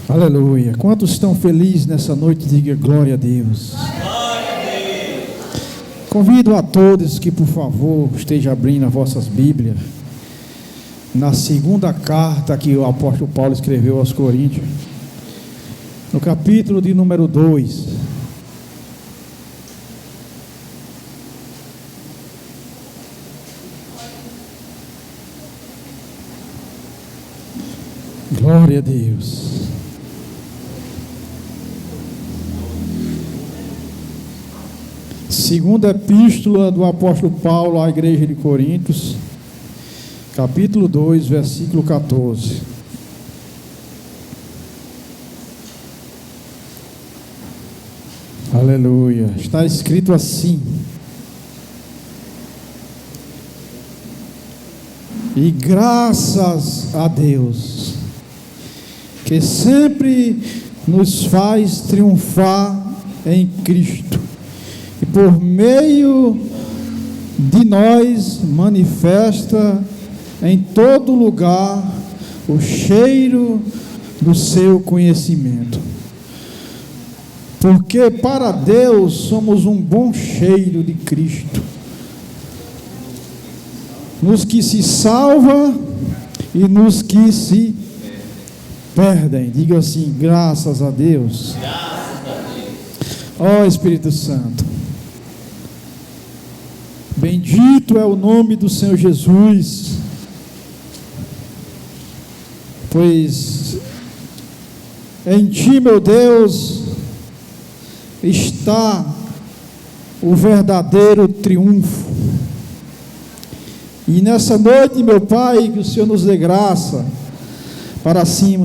Aleluia. Quantos estão felizes nessa noite? Diga glória a Deus. Glória a Deus. Convido a todos que, por favor, estejam abrindo as vossas Bíblias na segunda carta que o apóstolo Paulo escreveu aos Coríntios, no capítulo de número 2. Glória a Deus. Segunda epístola do apóstolo Paulo à igreja de Coríntios, capítulo 2, versículo 14. Aleluia. Está escrito assim: e graças a Deus, que sempre nos faz triunfar em Cristo, e por meio de nós manifesta em todo lugar o cheiro do seu conhecimento. Porque para Deus somos um bom cheiro de Cristo, nos que se salva e nos que se perdem. Diga assim: graças a Deus. Ó Espírito Santo, bendito é o nome do Senhor Jesus, pois em Ti, meu Deus, está o verdadeiro triunfo. E nessa noite, meu Pai, que o Senhor nos dê graça para assim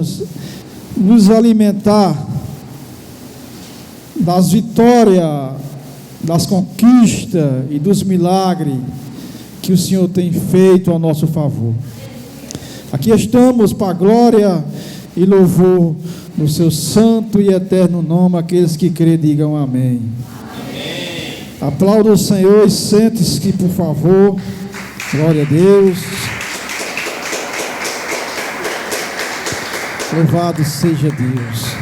nos alimentar das vitórias, das conquistas e dos milagres que o Senhor tem feito ao nosso favor. Aqui estamos para a glória e louvor no seu santo e eterno nome. Aqueles que crê, digam amém. Amém. Aplauda o Senhor e sente-se, por favor. Glória a Deus. Louvado seja Deus.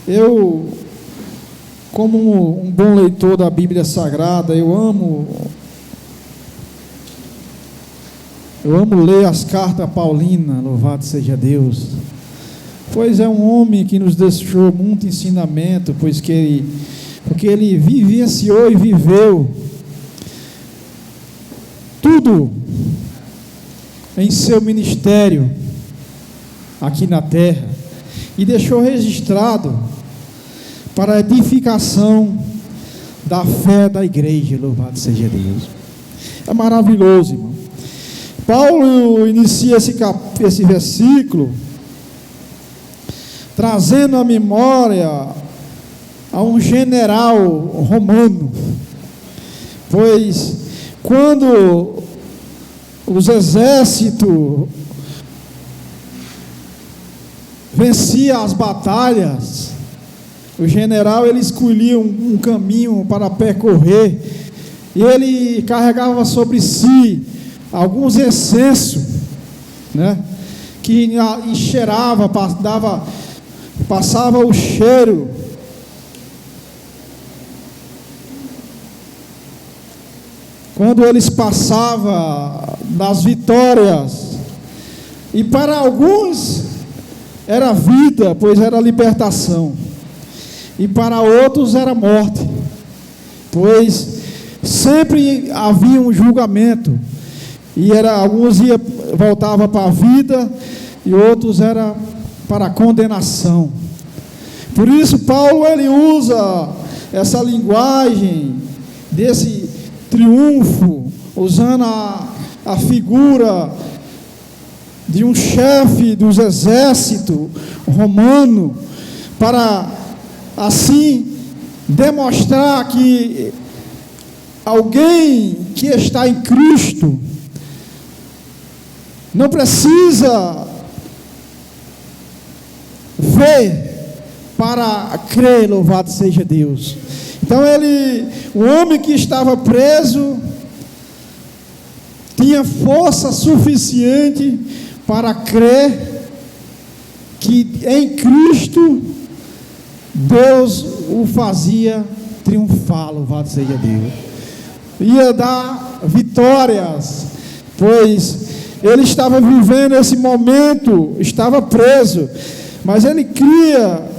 Eu, como um bom leitor da Bíblia Sagrada, eu amo ler as cartas paulinas, louvado seja Deus, pois é um homem que nos deixou muito ensinamento, porque ele vivenciou e viveu tudo em seu ministério aqui na terra, e deixou registrado para a edificação da fé da igreja, louvado seja Deus. É maravilhoso, irmão. Paulo inicia esse versículo trazendo à memória a um general romano, pois quando os exércitos venciam as batalhas, o general ele escolhia um caminho para percorrer, e ele carregava sobre si alguns incensos, né, que encheirava, passava o cheiro. Quando eles passavam das vitórias, e para alguns era vida, pois era libertação, e para outros era morte, pois sempre havia um julgamento, e alguns voltavam para a vida e outros era para a condenação. Por isso Paulo ele usa essa linguagem desse triunfo, usando a figura de um chefe dos exércitos romano, para assim demonstrar que alguém que está em Cristo não precisa ver para crer, louvado seja Deus. Então o homem que estava preso, tinha força suficiente para crer que em Cristo Deus o fazia triunfar, louvado seja Deus. Ia dar vitórias, pois ele estava vivendo esse momento, estava preso, mas ele cria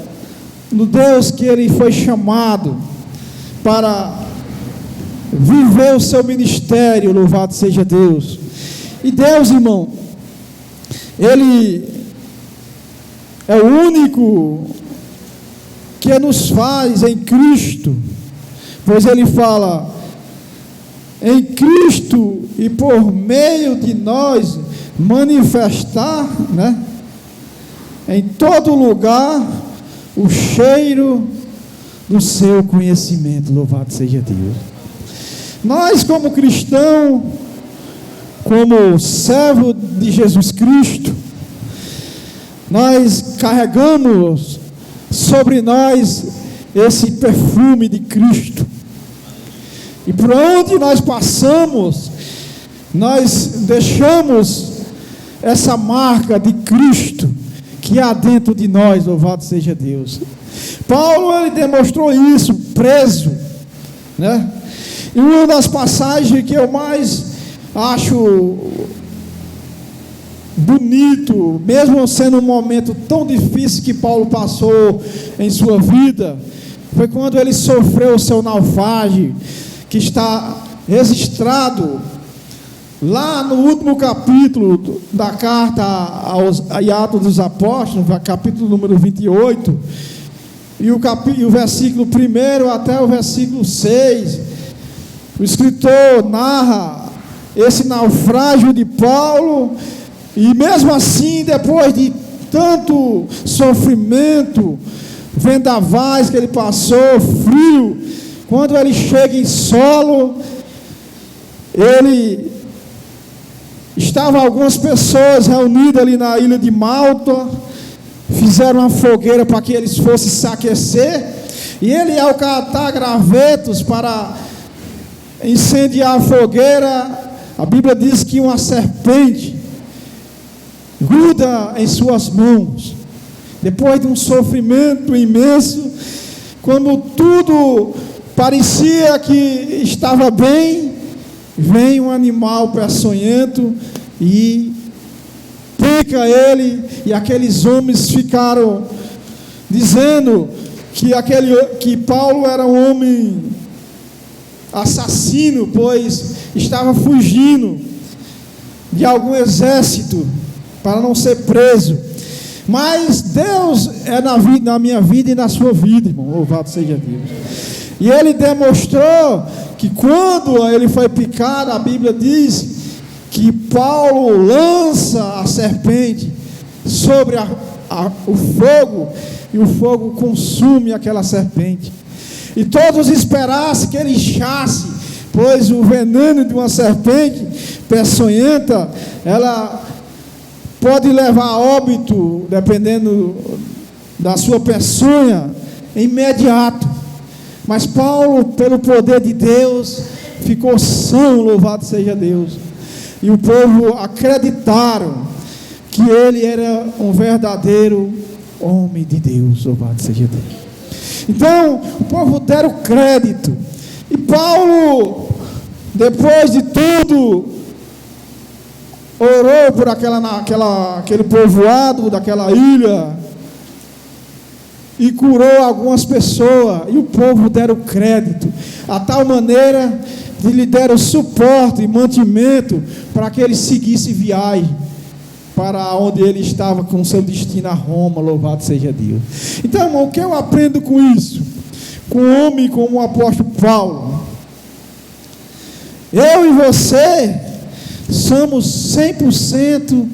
no Deus que ele foi chamado para viver o seu ministério, louvado seja Deus. E Deus, irmão, Ele é o único que nos faz em Cristo, pois Ele fala, em Cristo e por meio de nós manifestar, né, em todo lugar o cheiro do seu conhecimento, louvado seja Deus. Nós como cristão, como servo de Jesus Cristo, nós carregamos sobre nós esse perfume de Cristo, e por onde nós passamos, nós deixamos essa marca de Cristo que há dentro de nós, louvado seja Deus. Paulo, ele demonstrou isso, preso, né? E uma das passagens que eu mais acho bonito, mesmo sendo um momento tão difícil que Paulo passou em sua vida, foi quando ele sofreu o seu naufrágio, que está registrado lá no último capítulo da carta aos Atos dos Apóstolos, capítulo número 28, e o versículo 1 até o versículo 6, o escritor narra esse naufrágio de Paulo, e mesmo assim, depois de tanto sofrimento, vendavais que ele passou, frio, quando ele chega em solo, ele estava algumas pessoas reunidas ali na ilha de Malta, fizeram uma fogueira para que eles fossem se aquecer, e ele, ao catar gravetos para incendiar a fogueira, a Bíblia diz que uma serpente gruda em suas mãos. Depois de um sofrimento imenso, quando tudo parecia que estava bem, vem um animal peçonhento e pica ele, e aqueles homens ficaram dizendo que Paulo era um homem assassino, pois estava fugindo de algum exército para não ser preso. Mas Deus é na minha vida e na sua vida, irmão, louvado seja Deus. E ele demonstrou que quando ele foi picado, a Bíblia diz que Paulo lança a serpente sobre o fogo, e o fogo consume aquela serpente. E todos esperassem que ele inchasse, pois o veneno de uma serpente peçonhenta, ela pode levar a óbito, dependendo da sua peçonha, imediato. Mas Paulo, pelo poder de Deus, ficou são, louvado seja Deus. E o povo acreditaram que ele era um verdadeiro homem de Deus, louvado seja Deus. Então, o povo deram crédito. E Paulo, depois de tudo, orou por aquele povoado, daquela ilha, e curou algumas pessoas, e o povo deram crédito, a tal maneira que lhe deram suporte e mantimento para que ele seguisse viagem para onde ele estava com seu destino a Roma, louvado seja Deus. Então, irmão, o que eu aprendo com isso? Com um homem como o apóstolo Paulo, eu e você somos 100%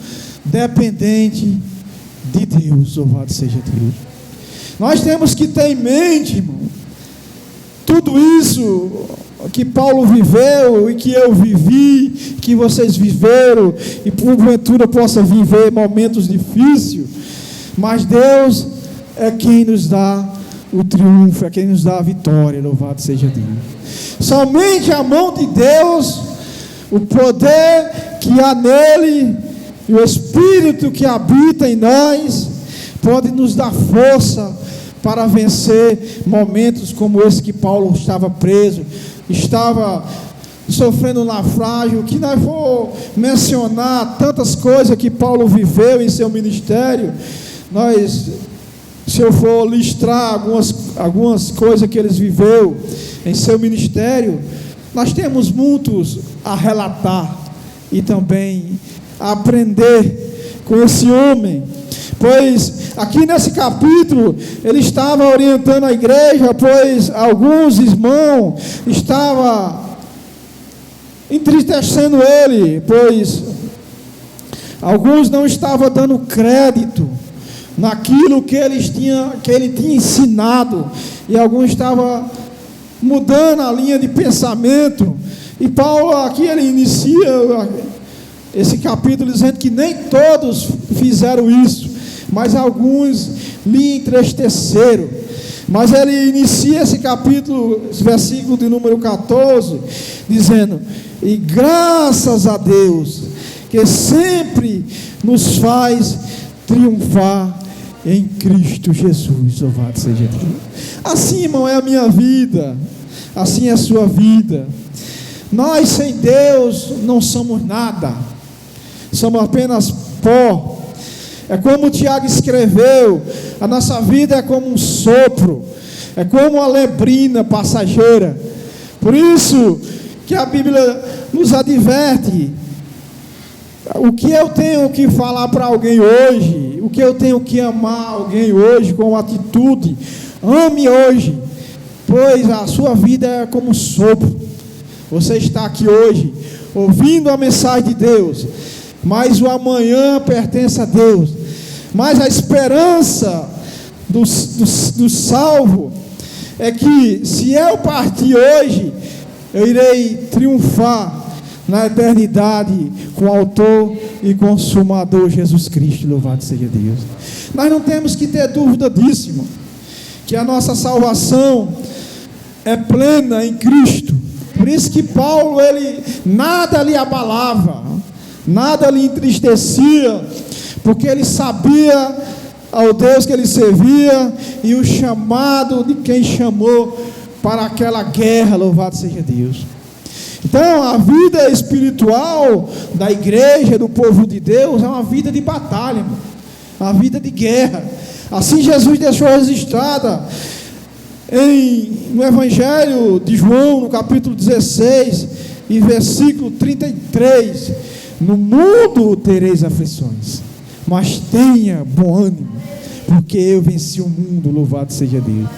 dependentes de Deus, louvado seja Deus. Nós temos que ter em mente, irmão, tudo isso que Paulo viveu e que eu vivi, que vocês viveram, e porventura possa viver momentos difíceis, mas Deus é quem nos dá o triunfo, é quem nos dá a vitória, louvado seja Deus. Somente a mão de Deus, o poder que há nele, e o Espírito que habita em nós, pode nos dar força para vencer momentos como esse que Paulo estava preso, estava sofrendo naufrágio, que nós vamos mencionar tantas coisas que Paulo viveu em seu ministério. Se eu for listar algumas coisas que ele viveu em seu ministério, nós temos muitos a relatar e também a aprender com esse homem, pois aqui nesse capítulo ele estava orientando a igreja, pois alguns irmãos estavam entristecendo ele, pois alguns não estavam dando crédito naquilo que ele tinha ensinado, e alguns estavam mudando a linha de pensamento. E Paulo aqui ele inicia esse capítulo dizendo que nem todos fizeram isso, mas alguns lhe entristeceram. Mas ele inicia esse capítulo, esse versículo de número 14, dizendo: e graças a Deus, que sempre nos faz triunfar em Cristo Jesus, louvado seja Deus. Assim, irmão, é a minha vida, assim é a sua vida. Nós sem Deus não somos nada, somos apenas pó. É como o Tiago escreveu: a nossa vida é como um sopro, é como uma neblina passageira. Por isso que a Bíblia nos adverte: o que eu tenho que falar para alguém hoje, o que eu tenho que amar alguém hoje com atitude, ame hoje, pois a sua vida é como um sopro. Você está aqui hoje ouvindo a mensagem de Deus, mas o amanhã pertence a Deus. Mas a esperança do salvo é que, se eu partir hoje, eu irei triunfar na eternidade com o autor e consumador Jesus Cristo, louvado seja Deus. Nós não temos que ter dúvida disso, irmão, que a nossa salvação é plena em Cristo. Por isso que Paulo, nada lhe abalava, nada lhe entristecia, porque ele sabia ao Deus que ele servia e o chamado de quem chamou para aquela guerra, louvado seja Deus. Então, a vida espiritual da igreja, do povo de Deus, é uma vida de batalha, irmão, uma vida de guerra. Assim Jesus deixou registrada no Evangelho de João, no capítulo 16, e versículo 33: no mundo tereis aflições, mas tenha bom ânimo, porque eu venci o mundo, louvado seja Deus.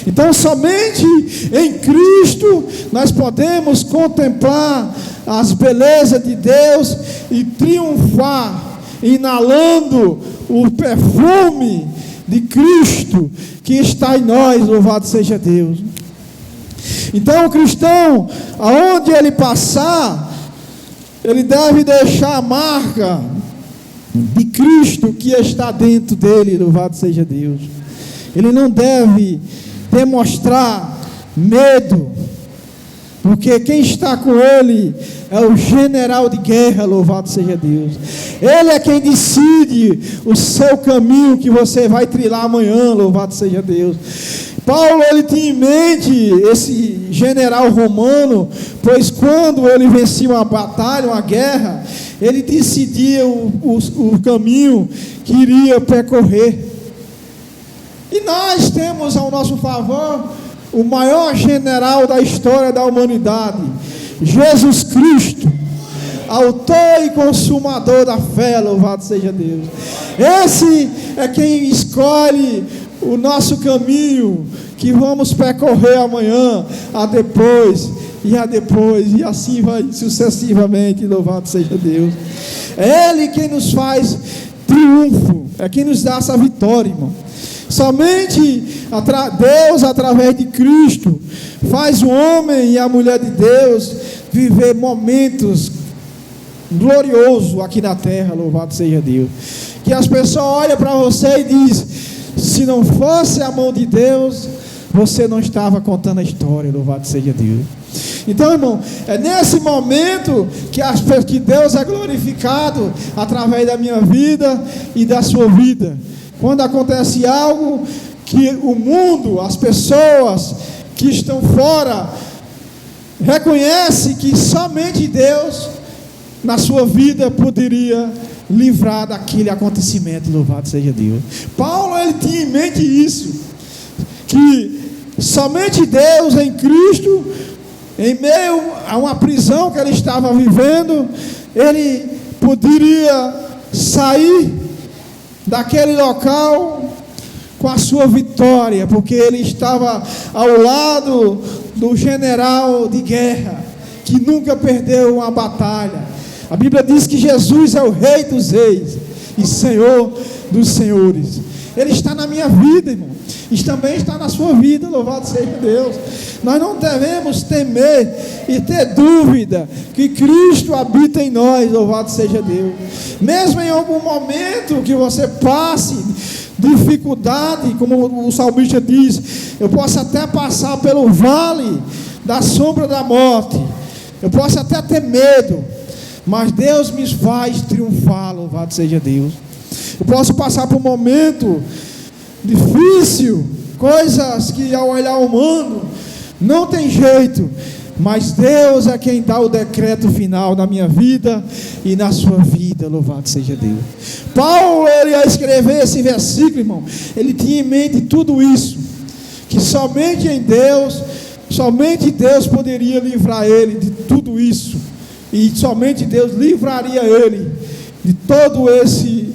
Então, somente em Cristo nós podemos contemplar as belezas de Deus e triunfar, inalando o perfume de Cristo que está em nós, louvado seja Deus. Então, o cristão, aonde ele passar, ele deve deixar a marca de Cristo que está dentro dele, louvado seja Deus. Ele não deve demonstrar medo, porque quem está com ele é o general de guerra, louvado seja Deus. Ele é quem decide o seu caminho que você vai trilhar amanhã, louvado seja Deus. Paulo, ele tinha em mente esse general romano, pois quando ele vencia uma batalha, uma guerra, ele decidia o caminho que iria percorrer. E nós temos ao nosso favor o maior general da história da humanidade, Jesus Cristo, autor e consumador da fé, louvado seja Deus. Esse é quem escolhe o nosso caminho que vamos percorrer amanhã, a depois, e assim vai sucessivamente, louvado seja Deus. É Ele quem nos faz triunfo, é quem nos dá essa vitória, irmão. Somente Deus, através de Cristo, faz o homem e a mulher de Deus viver momentos gloriosos aqui na terra, louvado seja Deus. Que as pessoas olham para você e dizem: se não fosse a mão de Deus, você não estava contando a história, louvado seja Deus. Então, irmão, é nesse momento que Deus é glorificado através da minha vida e da sua vida. quando acontece algo que o mundo, as pessoas que estão fora, reconhecem que somente Deus, na sua vida, poderia livrar daquele acontecimento. Louvado seja Deus. Paulo, ele tinha em mente isso, que somente Deus em Cristo, em meio a uma prisão que ele estava vivendo, ele poderia sair daquele local com a sua vitória, porque ele estava ao lado do general de guerra, que nunca perdeu uma batalha. A Bíblia diz que Jesus é o Rei dos Reis e Senhor dos Senhores. Ele está na minha vida, irmão, e também está na sua vida. Louvado seja Deus. Nós não devemos temer e ter dúvida que Cristo habita em nós. Louvado seja Deus. Mesmo em algum momento que você passe dificuldade, como o salmista diz, eu posso até passar pelo vale da sombra da morte, eu posso até ter medo, mas Deus me faz triunfar. Louvado seja Deus. Eu posso passar por um momento difícil, coisas que ao olhar humano não tem jeito, mas Deus é quem dá o decreto final na minha vida e na sua vida. Louvado seja Deus. Paulo, ele ia escrever esse versículo, irmão, ele tinha em mente tudo isso, que somente em Deus, somente Deus poderia livrar ele de tudo isso, e somente Deus livraria ele de todo esse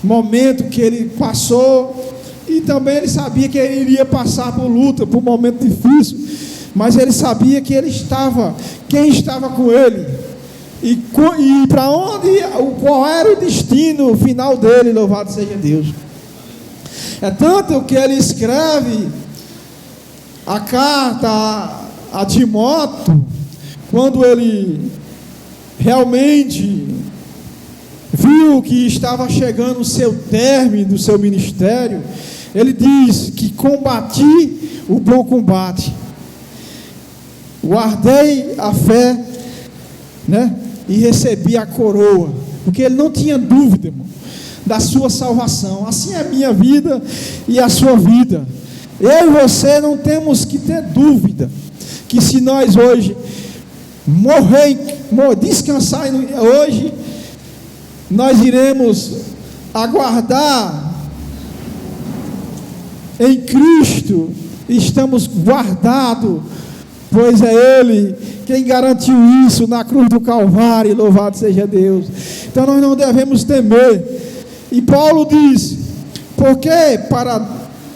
momento que ele passou. E também ele sabia que ele iria passar por luta, por um momento difícil, mas ele sabia que ele estava, quem estava com ele, e para onde, qual era o destino final dele. Louvado seja Deus. É tanto que ele escreve a carta a Timóteo, quando ele realmente viu que estava chegando o seu término do seu ministério, ele diz que combati o bom combate, guardei a fé, né? E recebi a coroa, porque ele não tinha dúvida, irmão, da sua salvação. Assim é a minha vida e a sua vida. Eu e você não temos que ter dúvida que se nós hoje descansar hoje, nós iremos aguardar em Cristo, estamos guardados, pois é Ele quem garantiu isso na cruz do Calvário. Louvado seja Deus. Então nós não devemos temer. E Paulo diz, porque para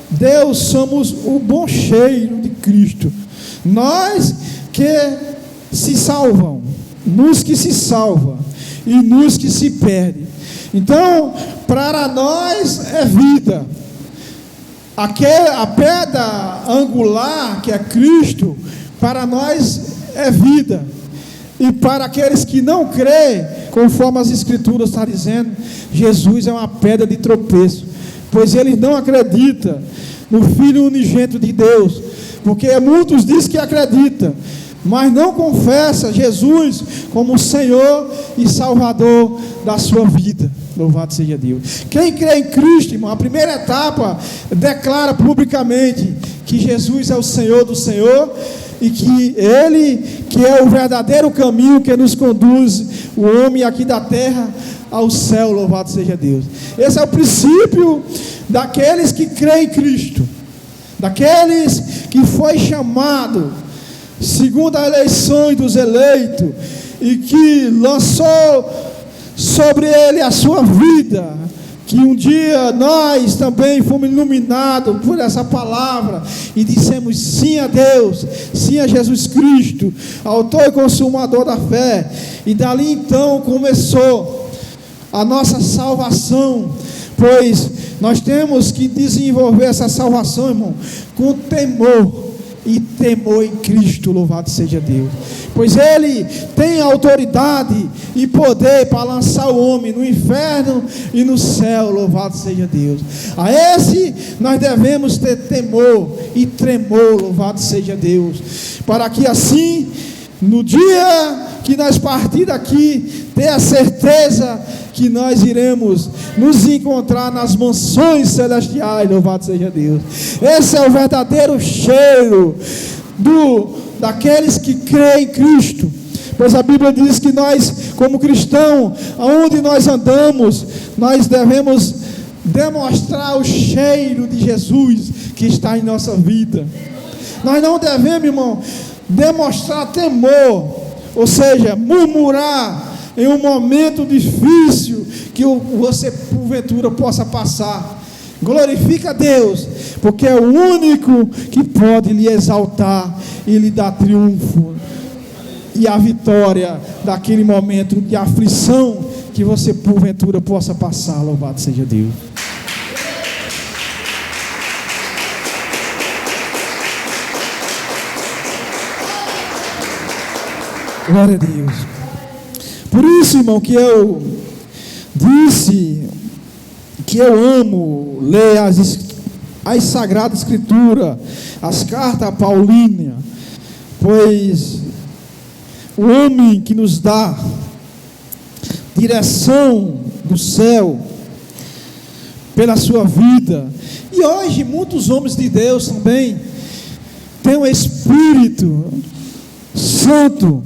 Deus somos o bom cheiro de Cristo, nós que se salvam, nos que se salvam e nos que se perdem. Então, para nós é vida. A pedra angular, que é Cristo, para nós é vida. E para aqueles que não creem, conforme as Escrituras estão dizendo, Jesus é uma pedra de tropeço, pois eles não acreditam no Filho unigênito de Deus, porque muitos dizem que acreditam, mas não confessa Jesus como Senhor e Salvador da sua vida. Louvado seja Deus. Quem crê em Cristo, irmão, a primeira etapa, declara publicamente que Jesus é o Senhor do Senhor, e que Ele, que é o verdadeiro caminho que nos conduz, o homem aqui da terra, ao céu. Louvado seja Deus. Esse é o princípio daqueles que creem em Cristo, daqueles que foi chamado segundo a eleição dos eleitos, e que lançou sobre ele a sua vida, que um dia nós também fomos iluminados por essa palavra, e dissemos sim a Deus, sim a Jesus Cristo, autor e consumador da fé, e dali então começou a nossa salvação, pois nós temos que desenvolver essa salvação, irmão, com temor e temor em Cristo. Louvado seja Deus, pois Ele tem autoridade e poder para lançar o homem no inferno e no céu. Louvado seja Deus. A esse nós devemos ter temor e tremor. Louvado seja Deus, para que assim, no dia que nós partir daqui, ter a certeza que nós iremos nos encontrar nas mansões celestiais, louvado seja Deus. Esse é o verdadeiro cheiro daqueles que creem em Cristo, pois a Bíblia diz que nós, como cristãos, aonde nós andamos, nós devemos demonstrar o cheiro de Jesus que está em nossa vida. Nós não devemos, irmão, demonstrar temor, ou seja, murmurar em um momento difícil que você porventura possa passar. Glorifica a Deus, porque é o único que pode lhe exaltar e lhe dar triunfo e a vitória daquele momento de aflição que você porventura possa passar. Louvado seja Deus. Glória a Deus. Por isso, irmão, que eu disse que eu amo ler as Sagradas Escrituras, as cartas paulinas, pois o homem que nos dá direção do céu pela sua vida, e hoje muitos homens de Deus também têm um Espírito Santo,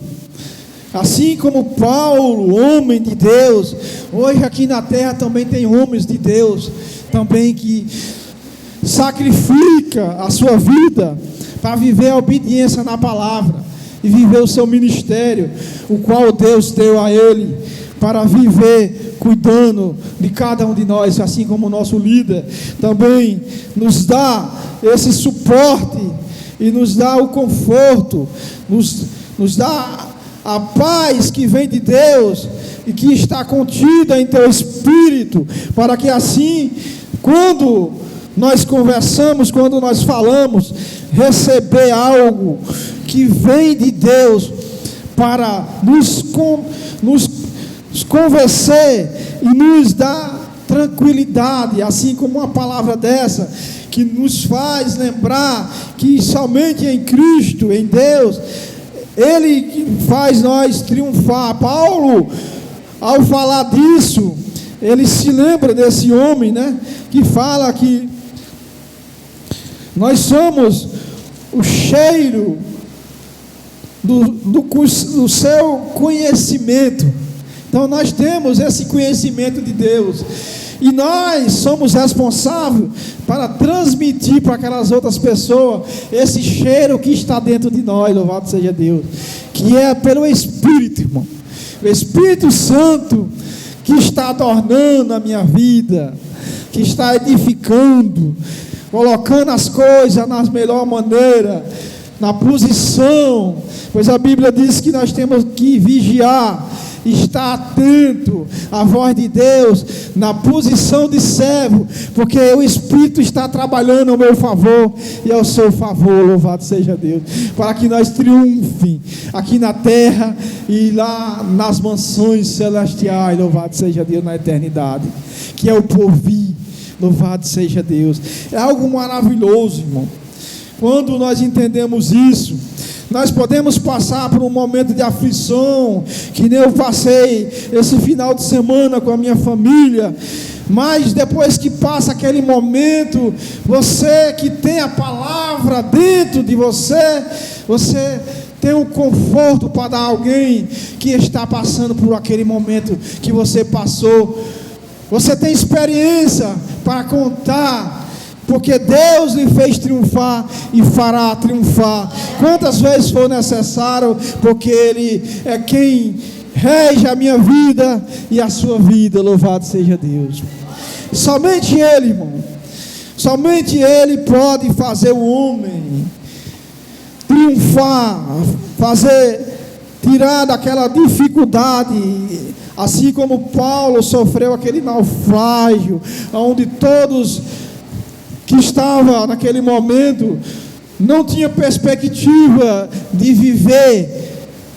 assim como Paulo, homem de Deus. Hoje aqui na terra também tem homens de Deus também que sacrifica a sua vida para viver a obediência na palavra e viver o seu ministério, o qual Deus deu a ele para viver cuidando de cada um de nós, assim como o nosso líder também nos dá esse suporte e nos dá o conforto, nos dá a paz que vem de Deus e que está contida em teu espírito, para que assim, quando nós conversamos, quando nós falamos, receber algo que vem de Deus para nos convencer e nos dar tranquilidade, assim como uma palavra dessa que nos faz lembrar que somente em Cristo, em Deus, Ele faz nós triunfar. Paulo, ao falar disso, ele se lembra desse homem, né? Que fala que nós somos o cheiro do seu conhecimento. Então nós temos esse conhecimento de Deus, e nós somos responsáveis para transmitir para aquelas outras pessoas esse cheiro que está dentro de nós, louvado seja Deus, que é pelo Espírito, irmão. O Espírito Santo que está adornando a minha vida, que está edificando, colocando as coisas na melhor maneira, na posição, pois a Bíblia diz que nós temos que vigiar, estar atento à voz de Deus, na posição de servo, porque o Espírito está trabalhando ao meu favor e ao seu favor, louvado seja Deus, para que nós triunfem aqui na terra e lá nas mansões celestiais, louvado seja Deus, na eternidade, que é o porvir, louvado seja Deus. É algo maravilhoso, irmão, quando nós entendemos isso. Nós podemos passar por um momento de aflição, que nem eu passei esse final de semana com a minha família, mas depois que passa aquele momento, você que tem a palavra dentro de você, você tem um conforto para dar a alguém que está passando por aquele momento que você passou. Você tem experiência para contar, porque Deus lhe fez triunfar e fará triunfar quantas vezes for necessário, porque Ele é quem rege a minha vida e a sua vida, louvado seja Deus. Somente Ele, irmão, somente Ele pode fazer o homem triunfar, tirar daquela dificuldade, assim como Paulo sofreu aquele naufrágio, onde todos que estava naquele momento não tinha perspectiva de viver,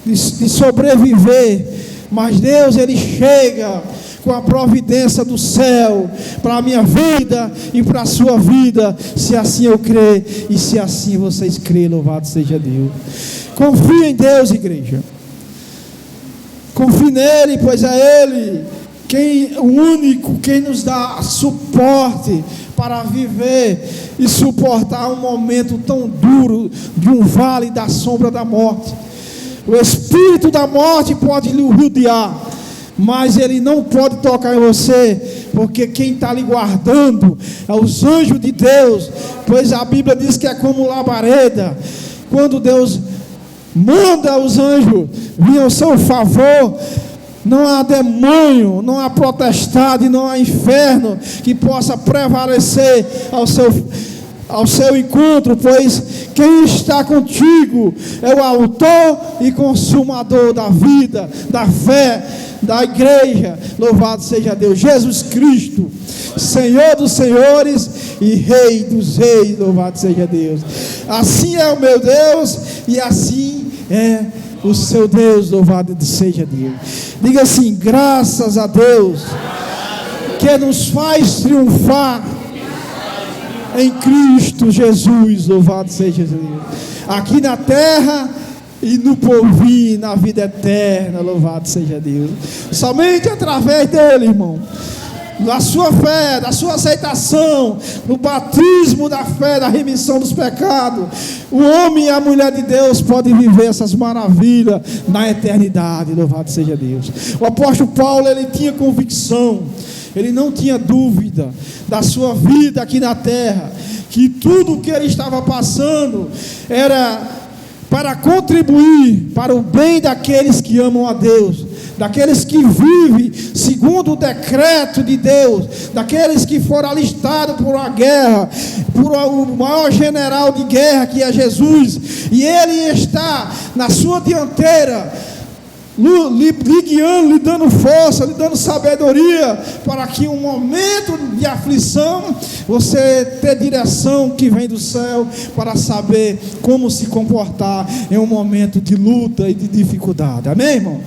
de sobreviver, mas Deus, Ele chega com a providência do céu para a minha vida e para a sua vida, se assim eu crer e se assim vocês crêem, louvado seja Deus. Confia em Deus, igreja. Confie nele, pois é Ele o único quem nos dá suporte para viver e suportar um momento tão duro de um vale da sombra da morte. O espírito da morte pode lhe rodear, mas ele não pode tocar em você, porque quem está lhe guardando é os anjos de Deus, pois a Bíblia diz que é como labareda. Quando Deus manda os anjos vir ao seu favor, não há demônio, não há potestade, não há inferno que possa prevalecer ao seu encontro, pois quem está contigo é o autor e consumador da vida, da fé, da igreja. Louvado seja Deus, Jesus Cristo, Senhor dos senhores e Rei dos reis. Louvado seja Deus. Assim é o meu Deus e assim é o seu Deus. Louvado seja Deus. Diga assim: graças a Deus que nos faz triunfar em Cristo Jesus. Louvado seja Deus. Aqui na terra e no porvir, na vida eterna. Louvado seja Deus. Somente através dele, irmão, da sua fé, da sua aceitação, no batismo da fé, da remissão dos pecados, o homem e a mulher de Deus podem viver essas maravilhas na eternidade. Louvado seja Deus. O apóstolo Paulo, ele tinha convicção, ele não tinha dúvida da sua vida aqui na terra, que tudo o que ele estava passando era para contribuir para o bem daqueles que amam a Deus, daqueles que vivem segundo o decreto de Deus, daqueles que foram alistados por uma guerra, por o maior general de guerra, que é Jesus, e ele está na sua dianteira, lhe guiando, lhe dando força, lhe dando sabedoria, para que um momento de aflição, você ter direção que vem do céu, para saber como se comportar em um momento de luta e de dificuldade. Amém, irmão?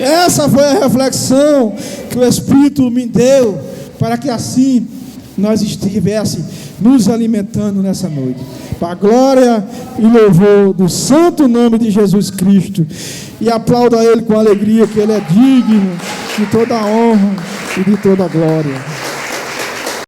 Essa foi a reflexão que o Espírito me deu, para que assim nós estivéssemos nos alimentando nessa noite, para a glória e louvor do santo nome de Jesus Cristo. E aplauda Ele com alegria, que Ele é digno de toda a honra e de toda a glória.